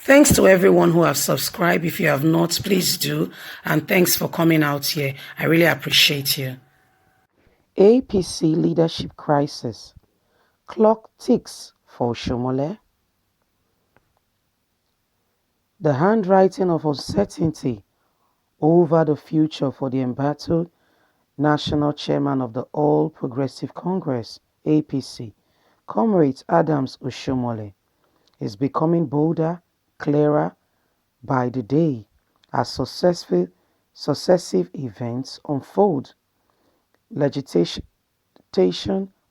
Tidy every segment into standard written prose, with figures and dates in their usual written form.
Thanks to everyone who have subscribed. If you have not, please do. And thanks for coming out here. I really appreciate you. APC leadership crisis. Clock ticks for Oshiomhole. The handwriting of uncertainty over the future for the embattled national chairman of the All Progressive Congress, APC, Comrade Adams Oshiomhole, is becoming bolder, clearer by the day as successive events unfold. Legislation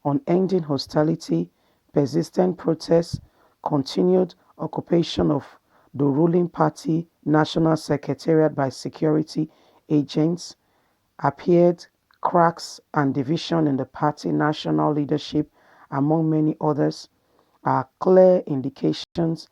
on ending hostility, persistent protests, continued occupation of the ruling party national secretariat by security agents, appeared cracks and division in the party national leadership, among many others, are clear indications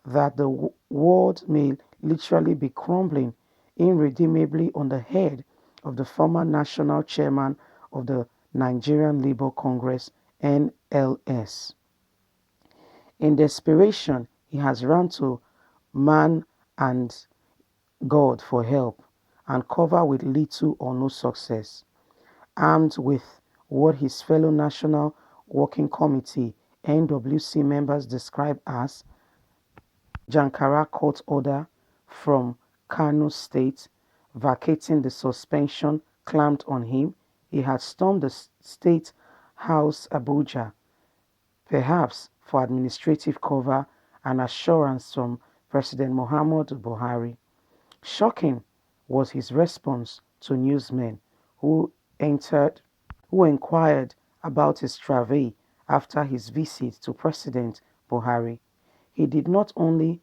that the world may literally be crumbling irredeemably on the head of the former national chairman of the Nigerian Labour Congress (NLS). In desperation, he has run to man and God for help and cover with little or no success. Armed with what his fellow National Working Committee (NWC) members describe as Jankara court order from Kano State vacating the suspension clamped on him, he had stormed the State House Abuja, perhaps for administrative cover and assurance from President Muhammadu Buhari. Shocking was his response to newsmen who entered, who inquired about his travail after his visit to President Buhari. He did not only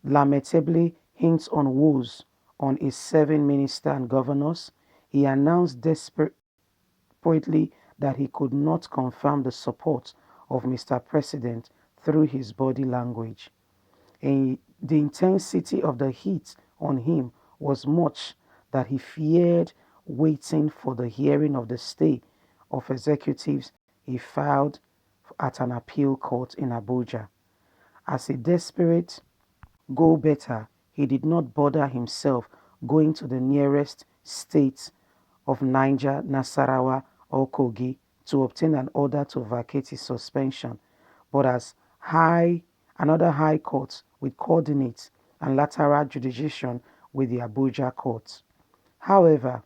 lamentably hint on woes on his 7 ministers and governors, he announced desperately that he could not confirm the support of Mr. President through his body language. The intensity of the heat on him was much that he feared waiting for the hearing of the stay of executives he filed at an appeal court in Abuja. As a desperate go better, he did not bother himself going to the nearest states of Niger, Nasarawa, or Kogi to obtain an order to vacate his suspension, but as another high court with coordinates and lateral jurisdiction with the Abuja court. However,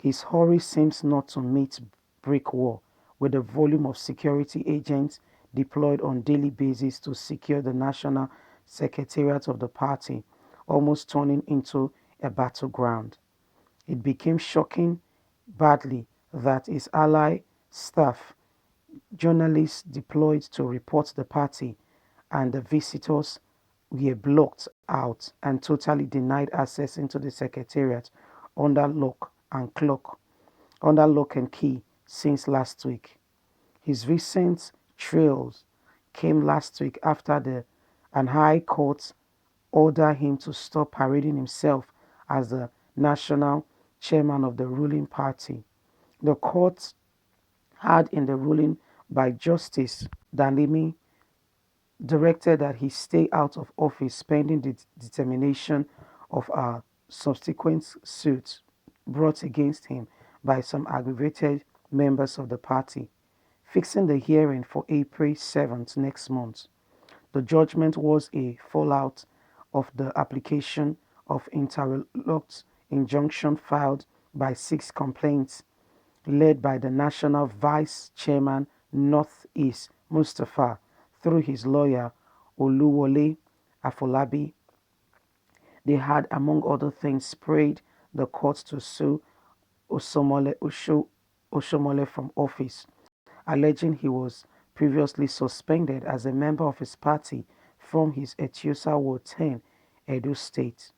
his hurry seems not to meet brick wall with the volume of security agents deployed on daily basis to secure the national secretariat of the party, almost turning into a battleground. It became shocking badly that his ally staff, journalists deployed to report the party, and the visitors were blocked out and totally denied access into the secretariat under lock and clock, under lock and key since last week. His recent trials came last week after an high court ordered him to stop parading himself as the national chairman of the ruling party. The court had in the ruling by Justice Danlimi directed that he stay out of office pending the determination of a subsequent suit brought against him by some aggravated members of the party, fixing the hearing for April 7th next month. The judgment was a fallout of the application of interlocked injunction filed by 6 complaints led by the National Vice Chairman Northeast Mustapha through his lawyer Oluwole Afolabi. They had, among other things, sprayed the court to sue Oshiomhole from office, alleging he was previously suspended as a member of his party from his Etiosa Ward 10, Edo State.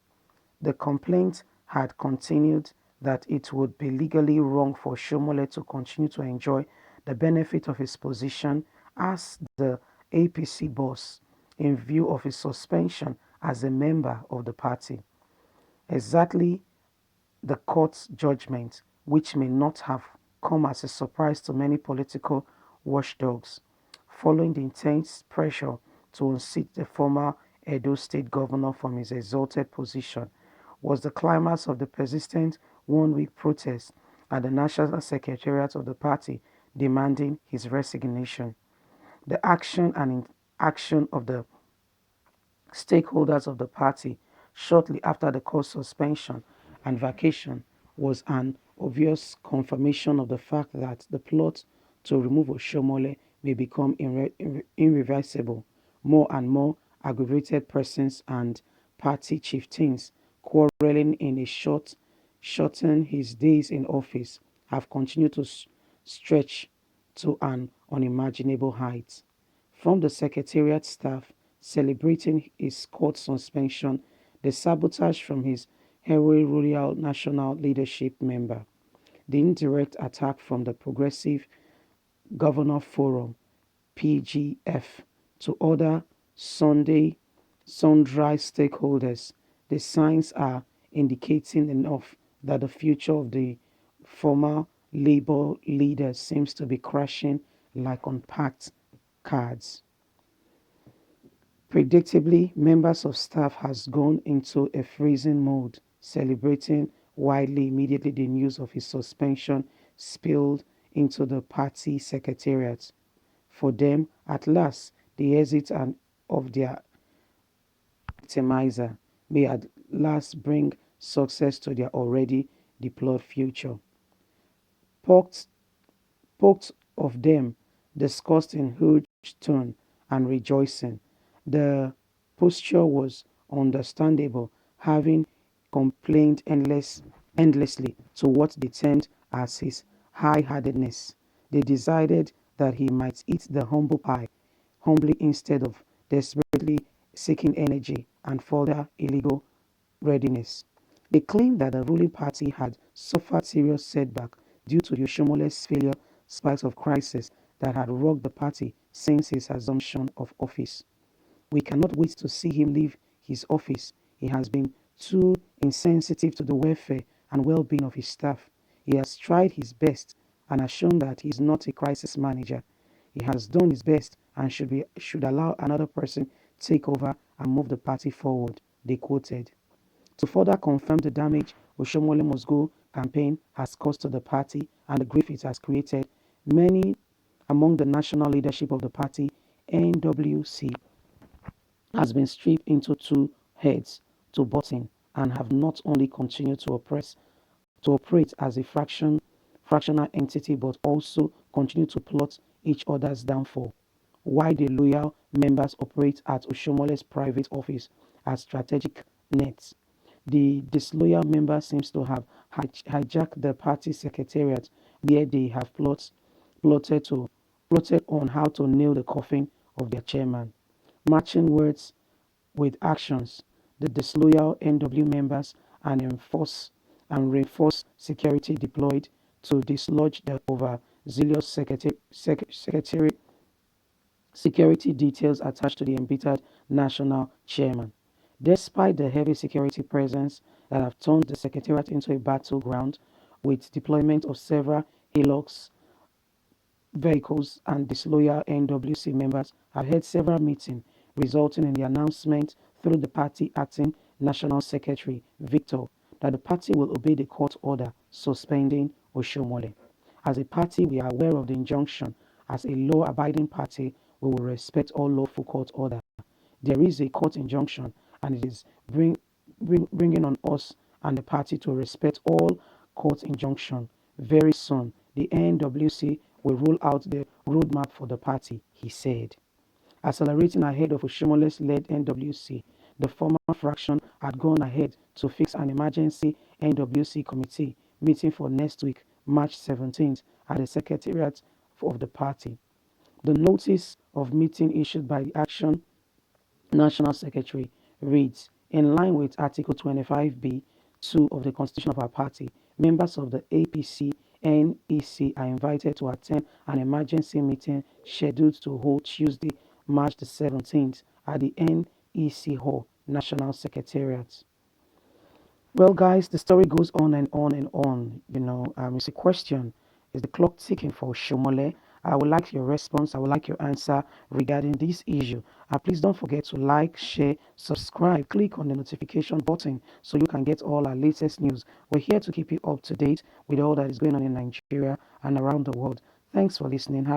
The complaint had continued that it would be legally wrong for Oshiomhole to continue to enjoy the benefit of his position as the APC boss in view of his suspension as a member of the party. Exactly the court's judgment, which may not have come as a surprise to many political watchdogs, following the intense pressure to unseat the former Edo State governor from his exalted position, was the climax of the persistent one-week protest at the National Secretariat of the party demanding his resignation. The action and inaction of the stakeholders of the party shortly after the course suspension and vacation was an obvious confirmation of the fact that the plot to remove Oshiomhole may become irreversible. More and more aggravated persons and party chieftains quarreling in a shorten his days in office have continued to stretch to an unimaginable height. From the Secretariat staff celebrating his court suspension, the sabotage from his Heroi Royal National Leadership member, the indirect attack from the Progressive Governor Forum (PGF) to other Sunday sundry stakeholders, the signs are indicating enough that the future of the former Labour leader seems to be crashing like unpacked cards. Predictably, members of staff has gone into a freezing mode, celebrating widely immediately the news of his suspension spilled into the party secretariat. For them, at last, the exit of their victimizer may at last bring success to their already deplored future. Poked Both of them discussed in hushed tone and rejoicing. The posture was understandable, having complained endlessly to what they termed as his high-handedness. They decided that he might eat the humble pie humbly instead of desperately seeking energy and further illegal readiness. They claimed that the ruling party had suffered serious setback due to Yoshimole's failure spite of crisis that had rocked the party since his assumption of office. We cannot wait to see him leave his office. He has been too insensitive to the welfare and well-being of his staff. He has tried his best and has shown that he is not a crisis manager. He has done his best and should allow another person take over and move the party forward, they quoted. To further confirm the damage Oshiomhole Must Go campaign has caused to the party and the grief it has created, many among the national leadership of the party, NWC, has been stripped into two heads to button and have not only continued to operate as a fractional entity but also continue to plot each other's downfall. While the loyal members operate at Oshiomole's private office as strategic nets, the disloyal member seems to have hijacked the party secretariat where they have plotted to plotted on how to nail the coffin of their chairman. Matching words with actions, the disloyal NW members and enforce and reinforce security deployed to dislodge the overzealous secretary security details attached to the embittered national chairman. Despite the heavy security presence that have turned the secretariat into a battleground with deployment of several Hilux vehicles and disloyal NWC members have held several meetings, resulting in the announcement through the party acting national secretary, Victor, that the party will obey the court order suspending Oshiomhole. As a party, we are aware of the injunction. As a law-abiding party, we will respect all lawful court order. There is a court injunction, and it is bringing on us and the party to respect all court injunction. Very soon, the NWC will roll out the roadmap for the party, he said. Accelerating ahead of Oshiomhole-led NWC, the former fraction had gone ahead to fix an emergency NWC committee meeting for next week, March 17th, at the secretariat of the party. The notice of meeting issued by the Action National Secretary reads, in line with Article 25B(2) of the Constitution of our party, members of the APC NEC are invited to attend an emergency meeting scheduled to hold Tuesday, March the 17th at the NEC Hall, National Secretariat. Well, guys, the story goes on and on and on. It's a question. Is the clock ticking for Oshiomhole I would like your response. I would like your answer regarding this issue. Please don't forget to like, share, subscribe, click on the notification button so you can get all our latest news. We're here to keep you up to date with all that is going on in Nigeria and around the world. Thanks for listening. Have